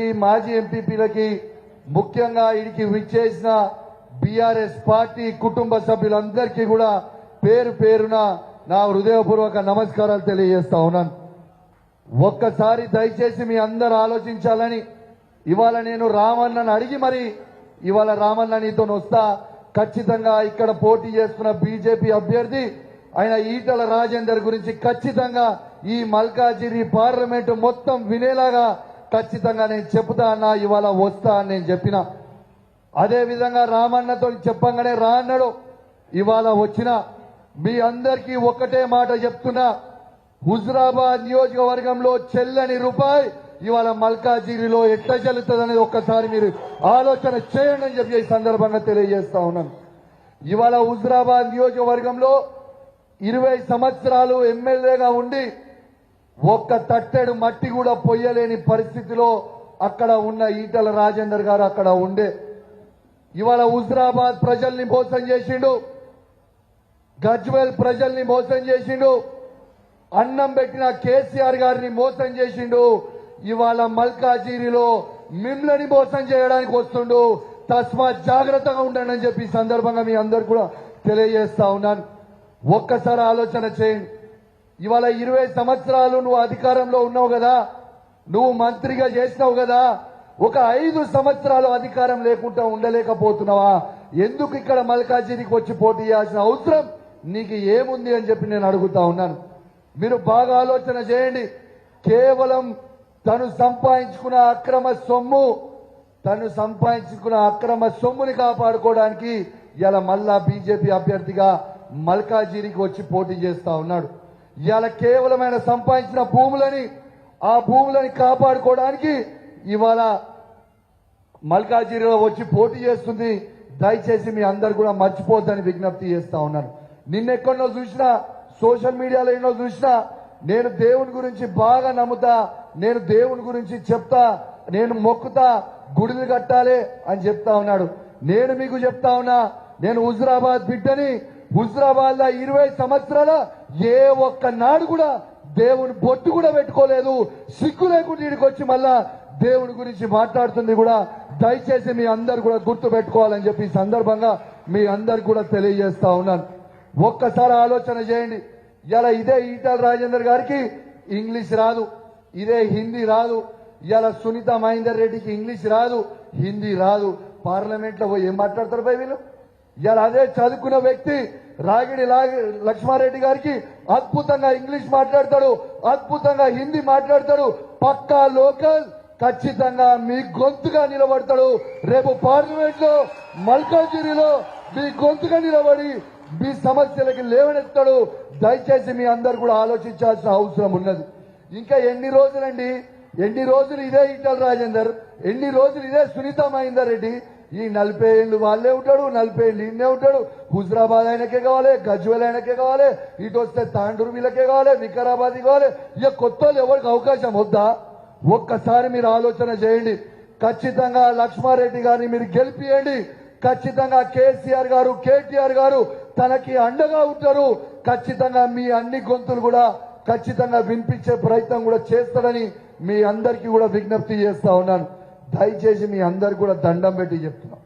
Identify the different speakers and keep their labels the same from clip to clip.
Speaker 1: ఎంపీపీలకి మాజీ ఎంపీపీలకి ముఖ్యంగా ఇడికి విచ్చేసిన బీఆర్ఎస్ పార్టీ కుటుంబ సభ్యులందరికీ కూడా పేరు పేరున నా హృదయపూర్వక నమస్కారాలు తెలియజేస్తా ఉన్నాను. ఒక్కసారి దయచేసి మీ అందరూ ఆలోచించాలని ఇవాళ నేను రామన్నను అడిగి మరి ఇవాళ రామన్న నీతో వస్తా. ఖచ్చితంగా ఇక్కడ పోటీ చేస్తున్న బీజేపీ అభ్యర్థి ఆయన ఈటల రాజేందర్ గురించి ఖచ్చితంగా ఈ మల్కాజిరి పార్లమెంటు మొత్తం వినేలాగా ఖచ్చితంగా నేను చెప్తా అన్నా, ఇవాళ వస్తా అని నేను చెప్పిన. అదే విధంగా రామన్నతో చెప్పంగానే రా అన్నాడు. ఇవాళ వచ్చిన మీ అందరికీ ఒక్కటే మాట చెప్తున్నా, హుజురాబాద్ నియోజకవర్గంలో చెల్లని రూపాయి ఇవాళ మల్కాజిరిలో ఎట్లా చెల్లుతుంది అనేది ఒక్కసారి మీరు ఆలోచన చేయండి అని చెప్పి ఈ సందర్భంగా తెలియజేస్తా ఉన్నాను. ఇవాళ హుజురాబాద్ నియోజకవర్గంలో 20 సంవత్సరాలు ఎమ్మెల్యేగా ఉండి ఒక్క తట్టెడు మట్టి కూడా పొయ్యలేని పరిస్థితిలో అక్కడ ఉన్న ఈటల రాజేందర్ గారు అక్కడ ఉండే. ఇవాళ హుజురాబాద్ ప్రజల్ని మోసం చేసిండు, గజ్వేల్ ప్రజల్ని మోసం చేసిండు, అన్నం పెట్టిన కేసీఆర్ గారిని మోసం చేసిండు. ఇవాళ మల్కాజిరిలో మిమ్మల్ని మోసం చేయడానికి వస్తుండు. తస్మాత్ జాగ్రత్తగా ఉండండి అని చెప్పి సందర్భంగా మీ అందరు కూడా తెలియజేస్తా ఉన్నాను. ఒక్కసారి ఆలోచన చేయండి. ఇవాళ 20 సంవత్సరాలు నువ్వు అధికారంలో ఉన్నావు కదా, నువ్వు మంత్రిగా చేసినావు కదా, ఒక 5 సంవత్సరాలు అధికారం లేకుండా ఉండలేకపోతున్నావా? ఎందుకు ఇక్కడ మల్కాజిరికి వచ్చి పోటీ చేయాల్సిన అవసరం నీకు ఏముంది అని చెప్పి నేను అడుగుతా ఉన్నాను. మీరు బాగా ఆలోచన చేయండి. కేవలం తను సంపాదించుకున్న అక్రమ సొమ్ముని కాపాడుకోవడానికి ఇలా మళ్ళా బీజేపీ అభ్యర్థిగా మల్కాజిరికి వచ్చి పోటీ చేస్తా ఉన్నాడు. ఇవాళ కేవలం ఆయన సంపాదించిన ఆ భూములని కాపాడుకోవడానికి ఇవాళ మల్కాజిరిలో వచ్చి పోటీ చేస్తుంది. దయచేసి మీ అందరు కూడా మర్చిపోద్దని విజ్ఞప్తి చేస్తా ఉన్నాను. నిన్నెక్కడో చూసినా, సోషల్ మీడియాలో ఎన్నో చూసినా, నేను దేవుని గురించి బాగా నమ్ముతా, నేను దేవుని గురించి చెప్తా, నేను మొక్కుతా, గుడిలు కట్టాలి అని చెప్తా ఉన్నాడు. నేను మీకు చెప్తా ఉన్నా, నేను హుజురాబాద్ బిడ్డని. హుజురాబాద్ లో 20 సంవత్సరాల ఏ ఒక్క నాడు కూడా దేవుని బొట్టు కూడా పెట్టుకోలేదు. సిగ్గు లేకుండా ఇక్కడికి వచ్చి మళ్ళా దేవుని గురించి మాట్లాడుతుంది కూడా దయచేసి మీ అందరు కూడా గుర్తు పెట్టుకోవాలని చెప్పి ఈ సందర్భంగా మీ అందరు కూడా తెలియజేస్తా ఉన్నాను. ఒక్కసారి ఆలోచన చేయండి. ఇలా ఇదే ఈటల రాజేందర్ గారికి ఇంగ్లీష్ రాదు, ఇదే హిందీ రాదు. ఇలా సునీత మహేందర్ రెడ్డికి ఇంగ్లీష్ రాదు, హిందీ రాదు. పార్లమెంట్ లో పోయి ఏం మాట్లాడతారు పై వీళ్ళు? ఇలా అదే చదువుకున్న వ్యక్తి రాగిడి లక్ష్మారెడ్డి గారికి అద్భుతంగా ఇంగ్లీష్ మాట్లాడతాడు, అద్భుతంగా హిందీ మాట్లాడతాడు. పక్కా లోకల్, ఖచ్చితంగా మీ గొంతుగా నిలబడతాడు. రేపు పార్లమెంట్ లో మల్కాజిరిలో మీ గొంతుగా నిలబడి మీ సమస్యలకి లేవనెత్తాడు. దయచేసి మీ అందరు కూడా ఆలోచించాల్సిన అవసరం ఉన్నది. ఇంకా ఎన్ని రోజులండి? ఎన్ని రోజులు ఇదే ఈటల రాజేందర్, ఎన్ని రోజులు ఇదే సునీత మహేందర్ రెడ్డి? ఈ 40 ఏళ్ళు వాళ్ళే ఉంటాడు, 40 ఏళ్ళు ఈయనే ఉంటాడు. హుజురాబాద్ ఆయనకే కావాలి, గజ్వేల్ ఆయనకే కావాలి, ఇటు వస్తే తాండూరు వీళ్ళకే కావాలి, వికారాబాద్ కావాలి. ఇక కొత్త ఎవరికి అవకాశం వద్దా? ఒక్కసారి మీరు ఆలోచన చేయండి. ఖచ్చితంగా లక్ష్మారెడ్డి గారిని మీరు గెలిపియండి. ఖచ్చితంగా కేసీఆర్ గారు, కేటీఆర్ గారు తనకి అండగా ఉంటారు. ఖచ్చితంగా మీ అన్ని గొంతులు కూడా ఖచ్చితంగా వినిపించే ప్రయత్నం కూడా చేస్తాడని మీ అందరికీ కూడా విజ్ఞప్తి చేస్తా ఉన్నాను. దయచేసి మీ అందరు కూడా దండం పెట్టి చెప్తున్నా,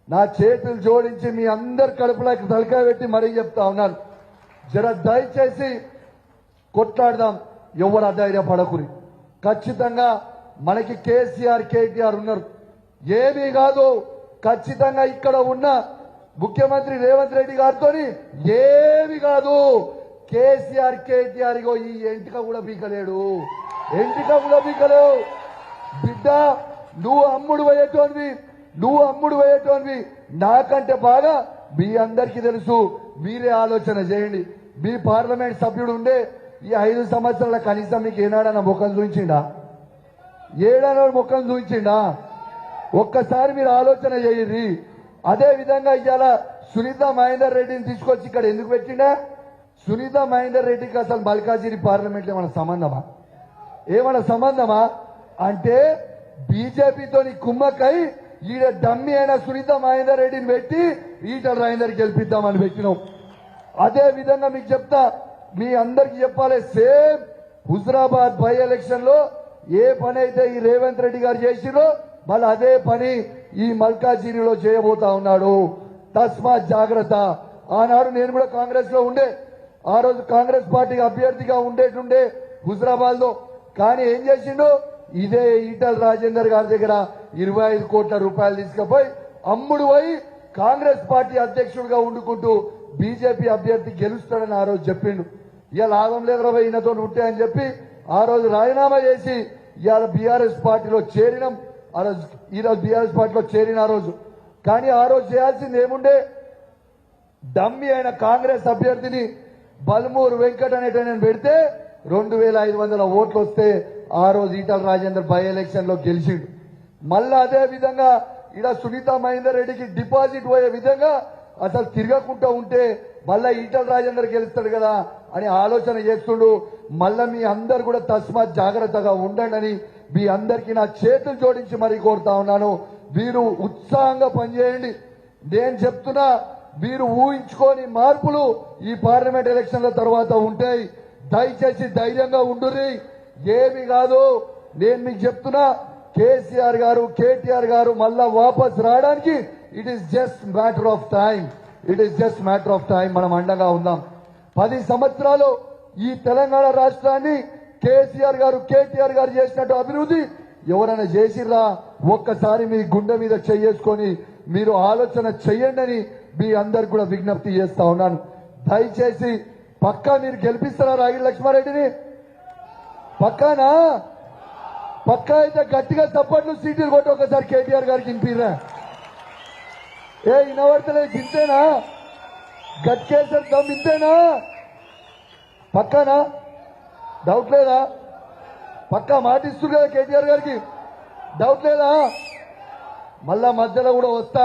Speaker 1: నా చేతులు జోడించి మీ అందరు కడుపులోకి తలకాయ పెట్టి మరీ చెప్తా ఉన్నాను. జర దయచేసి కొట్లాడదాం, ఎవరు అధైర్యపడకుని. ఖచ్చితంగా మనకి కేసీఆర్, కేటీఆర్ ఉన్నారు, ఏమీ కాదు. ఖచ్చితంగా ఇక్కడ ఉన్న ముఖ్యమంత్రి రేవంత్ రెడ్డి గారితో ఏమి కాదు. కేసీఆర్, కేటీఆర్ ఈ ఎంటిక కూడా పీకలేడు, ఎంటిక కూడా పీకలేవు. బిడ్డ, నువ్వు అమ్ముడు పోయేటోనివి, నాకంటే బాగా మీ అందరికీ తెలుసు. మీరే ఆలోచన చేయండి. మీ పార్లమెంట్ సభ్యుడు ఉండే ఈ 5 సంవత్సరాల కనీసం మీకు ఏనాడన్నా ముఖం చూపించిండా? ఏడాడో ముఖం చూపించిండా? ఒక్కసారి మీరు ఆలోచన చేయండి. అదే విధంగా ఇవాళ సునీత మహేందర్ రెడ్డిని తీసుకొచ్చి ఇక్కడ ఎందుకు పెట్టిండా? సునీత మహేందర్ రెడ్డికి అసలు మల్కాజిరి పార్లమెంట్ ఏమన్నా సంబంధమా అంటే బీజేపీతో కుమ్మక్కై ఈడ డమ్మి అయిన సునీత మహేందర్ రెడ్డిని పెట్టి ఈటల రాజేందర్ గెలిపిద్దామని పెట్టినాం. అదే విధంగా మీకు చెప్తా, మీ అందరికి చెప్పాలి, సేమ్ హుజురాబాద్ బై ఎలక్షన్ లో ఏ పని అయితే ఈ రేవంత్ రెడ్డి గారు చేసిరో మళ్ళీ అదే పని ఈ మల్కాజిగిరిలో చేయబోతా ఉన్నాడు. తస్మాత్ జాగ్రత్త. ఆనాడు నేను కూడా కాంగ్రెస్ లో ఉండే, ఆ రోజు కాంగ్రెస్ పార్టీకి అభ్యర్థిగా ఉండేటుండే హుజరాబాద్ లో. కానీ ఏం చేసిండు, ఇదే ఈటల రాజేందర్ గారి దగ్గర 25 కోట్ల రూపాయలు తీసుకుపోయి అమ్ముడు పోయి కాంగ్రెస్ పార్టీ అధ్యక్షుడిగా ఉండుకుంటూ బీజేపీ అభ్యర్థి గెలుస్తాడని ఆ రోజు చెప్పిండు. ఇవాళ లాభం లేదు ఈయనతో ఉంటే అని చెప్పి ఆ రోజు రాజీనామా చేసి ఇవాళ బీఆర్ఎస్ పార్టీలో చేరినాం. ఆ రోజు ఈరోజు బీఆర్ఎస్ పార్టీలో చేరిన ఆ రోజు. కానీ ఆ రోజు చేయాల్సింది ఏముండే, డమ్మి అయిన కాంగ్రెస్ అభ్యర్థిని బల్మూరు వెంకట్ అనేటైన పెడితే 2500 ఓట్లు వస్తే ఆ రోజు ఈటల రాజేందర్ బై ఎలక్షన్ లో గెలిచిండు. మళ్ళా అదే విధంగా ఇక్కడ సునీతా మహేందర్ రెడ్డికి డిపాజిట్ పోయే విధంగా అసలు తిరగకుండా ఉంటే మళ్ళా ఈటల రాజేందర్ గెలుస్తాడు కదా అని ఆలోచన చేస్తుండు. మళ్ళా మీ అందరు కూడా తస్మాత్ జాగ్రత్తగా ఉండండి అని మీ అందరికీ నా చేతులు జోడించి మరీ కోరుతా ఉన్నాను. మీరు ఉత్సాహంగా పనిచేయండి. నేను చెప్తున్నా, మీరు ఊహించుకోని మార్పులు ఈ పార్లమెంట్ ఎలక్షన్ల తర్వాత ఉంటాయి. దయచేసి ధైర్యంగా ఉండుర్రి. ఏమి కాదు, నేను మీకు చెప్తున్నా, కేసీఆర్ గారు కేటీఆర్ గారు మళ్ళా వాపస్ రావడానికి it is just matter of time. It is just matter of time. మనం అండగా ఉందాం. 10 సంవత్సరాలు ఈ తెలంగాణ రాష్ట్రాన్ని కేసీఆర్ గారు కేటీఆర్ గారు చేసినట్టు అభివృద్ధి ఎవరైనా చేసిర్రా? ఒక్కసారి మీ గుండె మీద చేసుకొని మీరు ఆలోచన చెయ్యండి అని మీ అందరికి కూడా విజ్ఞప్తి చేస్తా ఉన్నాను. దయచేసి పక్కా మీరు గెలిపిస్తారా రాగిడి లక్ష్మారెడ్డిని? పక్కానా? పక్కా అయితే గట్టిగా చప్పట్లు సీట్లు కొట్టి ఒకసారి కేటీఆర్ గారికి వినిపిరా. ఏ వినబడతలేదు? ఇంతేనా? గట్కేసరి దమ్ ఇంతేనా? పక్కానా? డౌట్ లేదా? పక్కా మాటిస్తుంది కదా కేటీఆర్ గారికి? డౌట్ లేదా? మళ్ళా మధ్యలో కూడా వస్తా,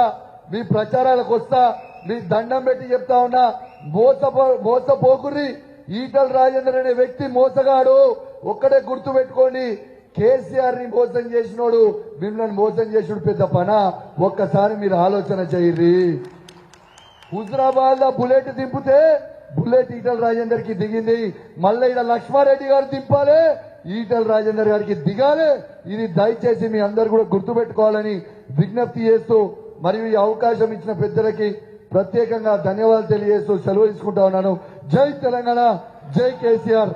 Speaker 1: మీ ప్రచారాలకు వస్తా, మీ దండం పెట్టి చెప్తా ఉన్నా, మోసపోకుర్రి. ఈటల రాజేందర్ అనే వ్యక్తి మోసగాడు. ఒక్కడే గుర్తు పెట్టుకోండి, కేసీఆర్ ని మోసం చేసినోడు మిమ్మల్ని మోసం చేసినోడు పెద్ద పనా? ఒక్కసారి మీరు ఆలోచన చేయర్రి. హుజరాబాద్ లో బుల్లెట్ దింపితే బుల్లెట్ ఈటల రాజేందర్ కి దిగింది. మళ్ళీ ఇక్కడ లక్ష్మారెడ్డి గారు దింపాలి, ఈటల రాజేందర్ గారికి దిగాలి. ఇది దయచేసి మీ అందరు కూడా గుర్తుపెట్టుకోవాలని విజ్ఞప్తి చేస్తూ, మరియు ఈ అవకాశం ఇచ్చిన పెద్దలకి ప్రత్యేకంగా ధన్యవాదాలు తెలియజేస్తూ సెలవు తీసుకుంటా ఉన్నాను. జై తెలంగాణ, జై కేసీఆర్.